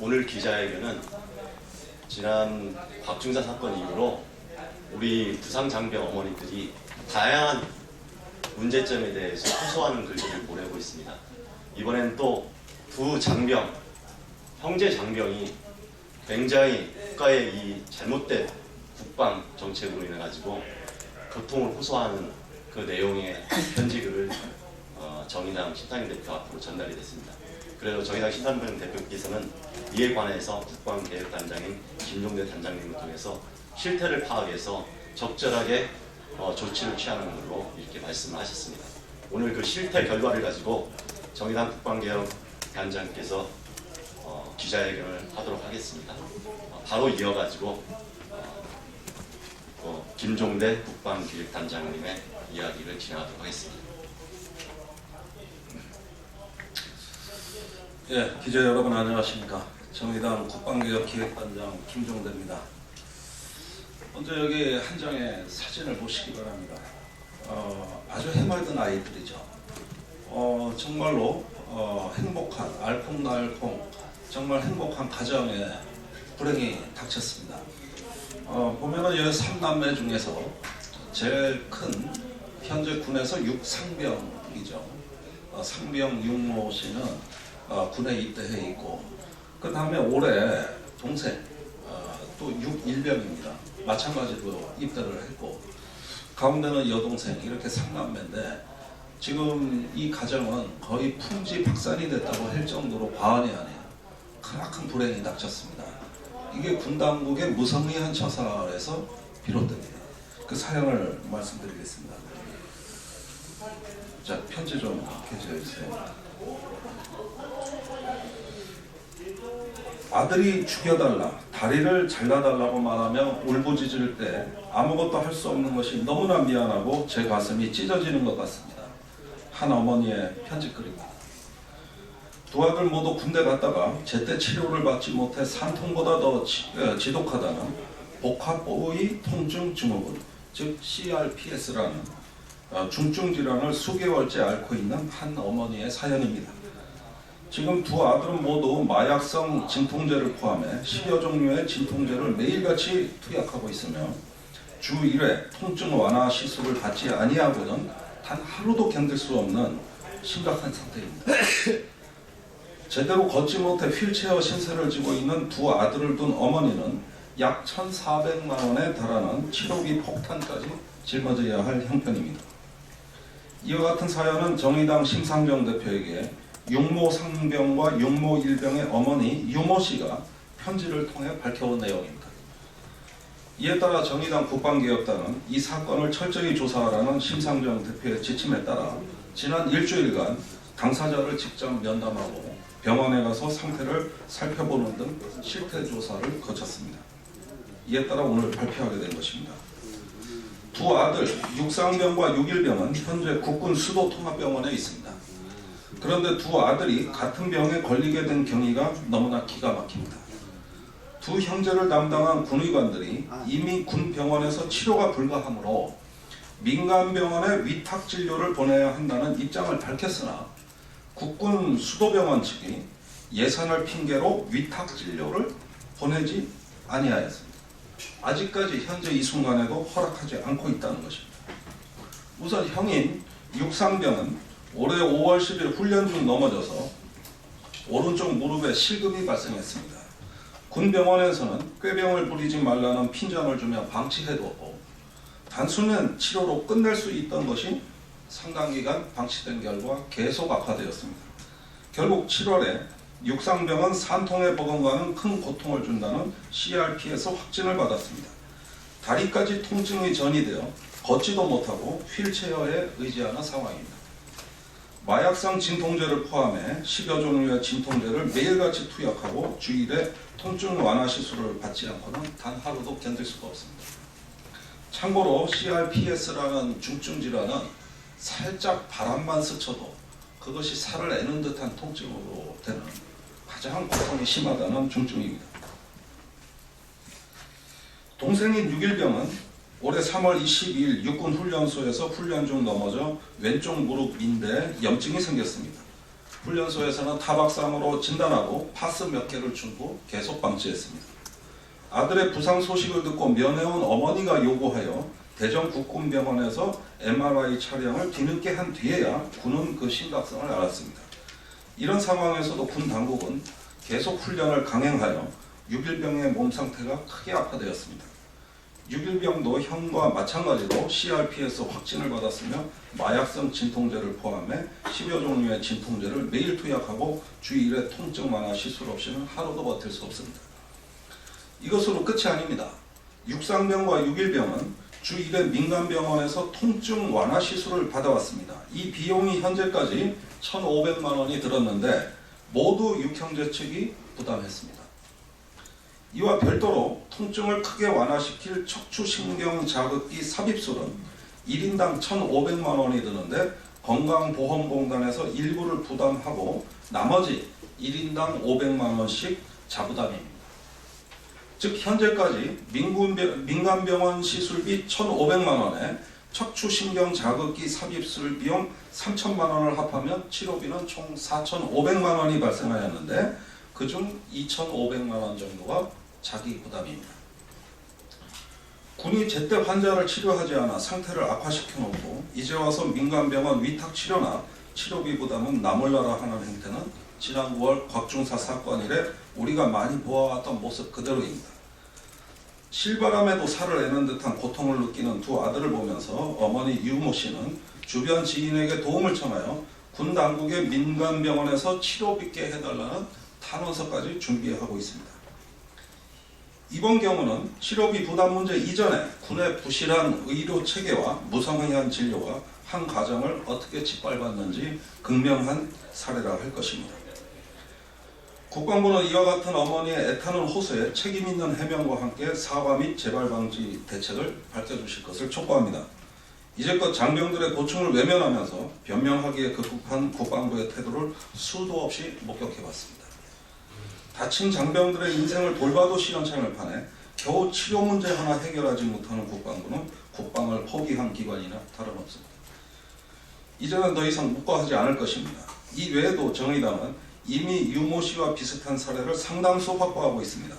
오늘 기자회견은 지난 곽중사 사건 이후로 우리 부상 장병 어머니들이 다양한 문제점에 대해서 호소하는 글들을 보내고 있습니다. 이번엔 또 두 장병, 형제 장병이 굉장히 국가의 이 잘못된 국방 정책으로 인해 가지고 고통을 호소하는 그 내용의 편지글을 정의당 신탄영 대표 앞으로 전달이 됐습니다. 그래서 정의당 신탄영 대표께서는 이에 관해서 국방개혁단장인 김종대 단장님을 통해서 실태를 파악해서 적절하게 조치를 취하는 걸로 이렇게 말씀을 하셨습니다. 오늘 그 실태 결과를 가지고 정의당 국방개혁단장께서 기자회견을 하도록 하겠습니다. 바로 이어가지고 김종대 국방기획단장님의 이야기를 진행하도록 하겠습니다. 예, 기자 여러분 안녕하십니까? 정의당 국방개혁기획단장 김종대입니다. 먼저 여기 한 장의 사진을 보시기 바랍니다. 아주 해맑은 아이들이죠. 정말로 행복한 알콩달콩 정말 행복한 가정에 불행이 닥쳤습니다. 보면은 여기 3남매 중에서 제일 큰 현재 군에서 육상병이죠. 상병 육모 씨는 군에 입대해 있고, 그 다음에 올해 동생 또 6일병입니다. 마찬가지로 입대를 했고, 가운데는 여동생, 이렇게 3남매인데 지금 이 가정은 거의 풍지박산이 됐다고 할 정도로 과언이 아니에요. 크나큰 불행이 닥쳤습니다. 이게 군 당국의 무성의한 처사에서 비롯됩니다. 그 사연을 말씀드리겠습니다. 자, 편지 좀 게재해주세요. 아들이 죽여달라, 다리를 잘라달라고 말하며 울부짖을 때 아무것도 할 수 없는 것이 너무나 미안하고 제 가슴이 찢어지는 것 같습니다. 한 어머니의 편지글입니다. 두 아들 모두 군대 갔다가 제때 치료를 받지 못해 산통보다 더 지독하다는 복합부위 통증 증후군, 즉 CRPS라는 중증 질환을 수개월째 앓고 있는 한 어머니의 사연입니다. 지금 두 아들은 모두 마약성 진통제를 포함해 10여 종류의 진통제를 매일같이 투약하고 있으며 주 1회 통증 완화 시술을 받지 아니하고는 단 하루도 견딜 수 없는 심각한 상태입니다. 제대로 걷지 못해 휠체어 신세를 지고 있는 두 아들을 둔 어머니는 약 1,400만 원에 달하는 치료비 폭탄까지 짊어져야 할 형편입니다. 이와 같은 사연은 정의당 심상정 대표에게 육모 상병과 육모 일병의 어머니 유모 씨가 편지를 통해 밝혀온 내용입니다. 이에 따라 정의당 국방개혁단은 이 사건을 철저히 조사하라는 심상정 대표의 지침에 따라 지난 일주일간 당사자를 직접 면담하고 병원에 가서 상태를 살펴보는 등 실태 조사를 거쳤습니다. 이에 따라 오늘 발표하게 된 것입니다. 두 아들 육상병과 육일병은 현재 국군 수도통합병원에 있습니다. 그런데 두 아들이 같은 병에 걸리게 된 경위가 너무나 기가 막힙니다. 두 형제를 담당한 군의관들이 이미 군 병원에서 치료가 불가하므로 민간 병원에 위탁 진료를 보내야 한다는 입장을 밝혔으나 국군 수도병원 측이 예산을 핑계로 위탁 진료를 보내지 아니하였습니다. 아직까지 현재 이 순간에도 허락하지 않고 있다는 것입니다. 우선 형인 육상병은 올해 5월 10일 훈련 중 넘어져서 오른쪽 무릎에 실금이 발생했습니다. 군 병원에서는 꾀병을 부리지 말라는 핀잔을 주며 방치해두었고, 단순한 치료로 끝낼 수 있던 것이 상당 기간 방치된 결과 계속 악화되었습니다. 결국 7월에 육상병은 산통에 버금가는 큰 고통을 준다는 CRPS 확진을 받았습니다. 다리까지 통증이 전이되어 걷지도 못하고 휠체어에 의지하는 상황입니다. 마약성 진통제를 포함해 10여 종류의 진통제를 매일같이 투약하고 주일에 통증 완화 시술을 받지 않고는 단 하루도 견딜 수가 없습니다. 참고로 CRPS라는 중증 질환은 살짝 바람만 스쳐도 그것이 살을 애는 듯한 통증으로 되는 가장 고통이 심하다는 중증입니다. 동생인 6일병은 올해 3월 22일 육군 훈련소에서 훈련 중 넘어져 왼쪽 무릎 인대에 염증이 생겼습니다. 훈련소에서는 타박상으로 진단하고 파스 몇 개를 주고 계속 방치했습니다. 아들의 부상 소식을 듣고 면회온 어머니가 요구하여 대전 국군병원에서 MRI 촬영을 뒤늦게 한 뒤에야 군은 그 심각성을 알았습니다. 이런 상황에서도 군 당국은 계속 훈련을 강행하여 6일병의 몸 상태가 크게 악화되었습니다. 6일병도 형과 마찬가지로 CRPS 확진을 받았으며 마약성 진통제를 포함해 10여 종류의 진통제를 매일 투약하고 주 1회 통증 완화 시술 없이는 하루도 버틸 수 없습니다. 이것으로 끝이 아닙니다. 육상병과 6일병은 주 1회 민간병원에서 통증 완화 시술을 받아왔습니다. 이 비용이 현재까지 1,500만 원이 들었는데 모두 육형제 측이 부담했습니다. 이와 별도로 통증을 크게 완화시킬 척추신경 자극기 삽입술은 1인당 1,500만 원이 드는데 건강보험공단에서 일부를 부담하고 나머지 1인당 500만 원씩 자부담입니다. 즉 현재까지 민간병원 시술비 1,500만 원에 척추신경 자극기 삽입술 비용 3,000만 원을 합하면 치료비는 총 4,500만 원이 발생하였는데 그중 2,500만 원 정도가 자기 부담입니다. 군이 제때 환자를 치료하지 않아 상태를 악화시켜 놓고 이제 와서 민간병원 위탁 치료나 치료비 부담은 나몰라라 하는 행태는 지난 9월 곽중사 사건 이래 우리가 많이 보아왔던 모습 그대로입니다. 실바람에도 살을 내는 듯한 고통을 느끼는 두 아들을 보면서 어머니 유모 씨는 주변 지인에게 도움을 청하여 군 당국의 민간병원에서 치료받게 해달라는 탄원서까지 준비하고 있습니다. 이번 경우는 치료비 부담 문제 이전에 군의 부실한 의료 체계와 무성의한 진료가 한 가정을 어떻게 짓밟았는지 극명한 사례라 할 것입니다. 국방부는 이와 같은 어머니의 애타는 호소에 책임 있는 해명과 함께 사과 및 재발 방지 대책을 밝혀주실 것을 촉구합니다. 이제껏 장병들의 고충을 외면하면서 변명하기에 급급한 국방부의 태도를 수도 없이 목격해봤습니다. 다친 장병들의 인생을 돌봐도 시원찮을 판에 겨우 치료 문제 하나 해결하지 못하는 국방부는 국방을 포기한 기관이나 다름없습니다. 이제는 더 이상 묵과하지 않을 것입니다. 이 외에도 정의당은 이미 유모 씨와 비슷한 사례를 상당수 확보하고 있습니다.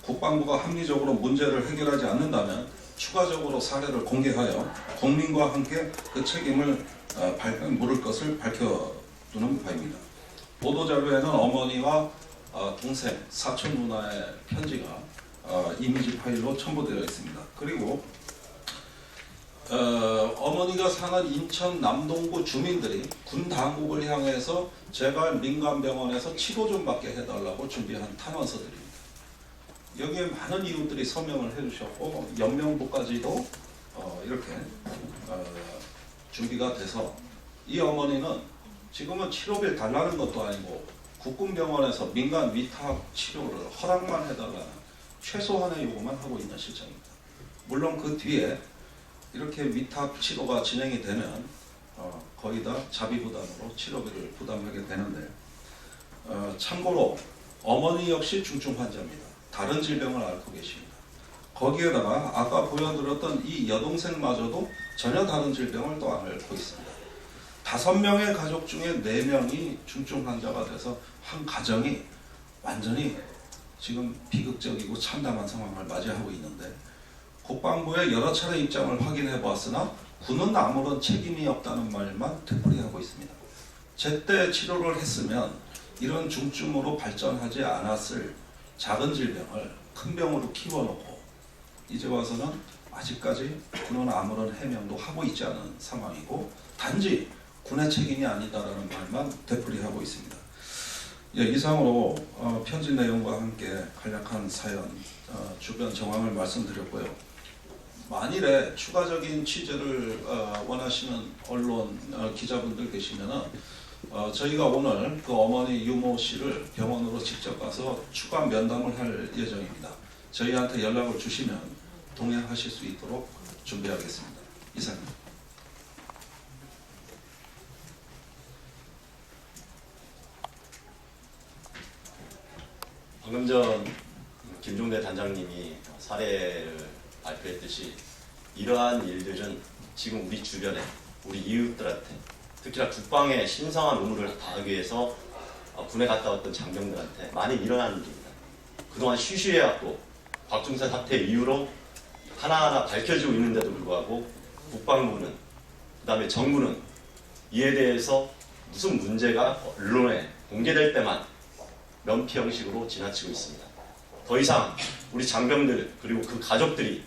국방부가 합리적으로 문제를 해결하지 않는다면 추가적으로 사례를 공개하여 국민과 함께 그 책임을 물을 것을 밝혀두는 바입니다. 보도자료에는 어머니와 동생, 사촌 누나의 편지가 이미지 파일로 첨부되어 있습니다. 그리고 어머니가 사는 인천 남동구 주민들이 군 당국을 향해서 제발 민간병원에서 치료 좀 받게 해달라고 준비한 탄원서들입니다. 여기에 많은 이웃들이 서명을 해주셨고 연명부까지도 이렇게 준비가 돼서 이 어머니는 지금은 치료비를 달라는 것도 아니고 국군병원에서 민간 위탁 치료를 허락만 해달라는 최소한의 요구만 하고 있는 실정입니다. 물론 그 뒤에 이렇게 위탁 치료가 진행이 되면 거의 다 자비 부담으로 치료비를 부담하게 되는데 참고로 어머니 역시 중증 환자입니다. 다른 질병을 앓고 계십니다. 거기에다가 아까 보여드렸던 이 여동생마저도 전혀 다른 질병을 또 앓고 있습니다. 5명의 가족 중에 4명이 중증 환자가 돼서 한 가정이 완전히 지금 비극적이고 참담한 상황을 맞이하고 있는데 국방부의 여러 차례 입장을 확인해 보았으나 군은 아무런 책임이 없다는 말만 되풀이하고 있습니다. 제때 치료를 했으면 이런 중증으로 발전하지 않았을 작은 질병을 큰 병으로 키워놓고 이제 와서는 아직까지 군은 아무런 해명도 하고 있지 않은 상황이고 단지 군의 책임이 아니다라는 말만 되풀이하고 있습니다. 예, 이상으로 편지 내용과 함께 간략한 사연, 주변 정황을 말씀드렸고요. 만일에 추가적인 취재를 원하시는 언론 기자분들 계시면은 저희가 오늘 그 어머니 유모 씨를 병원으로 직접 가서 추가 면담을 할 예정입니다. 저희한테 연락을 주시면 동행하실 수 있도록 준비하겠습니다. 이상입니다. 방금 전 김종대 단장님이 사례를 발표했듯이 이러한 일들은 지금 우리 주변에 우리 이웃들한테 특히나 국방에 신성한 의무를 다하기 위해서 군에 갔다 왔던 장병들한테 많이 일어나는 일입니다. 그동안 쉬쉬해왔고 곽중사 사태 이후로 하나하나 밝혀지고 있는데도 불구하고 국방부는 그다음에 정부는 이에 대해서 무슨 문제가 언론에 공개될 때만 면피 형식으로 지나치고 있습니다. 더 이상 우리 장병들 그리고 그 가족들이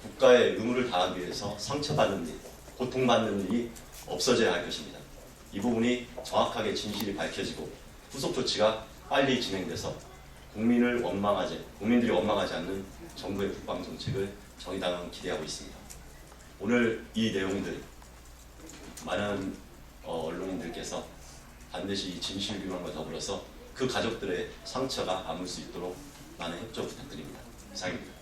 국가의 의무를 다하기 위해서 상처받는 일, 고통받는 일이 없어져야 할 것입니다. 이 부분이 정확하게 진실이 밝혀지고 후속 조치가 빨리 진행돼서 국민들이 원망하지 않는 정부의 국방 정책을 정의당은 기대하고 있습니다. 오늘 이 내용들 많은 언론인들께서 반드시 이 진실 규명과 더불어서 그 가족들의 상처가 아물 수 있도록 많은 협조 부탁드립니다. 이상입니다.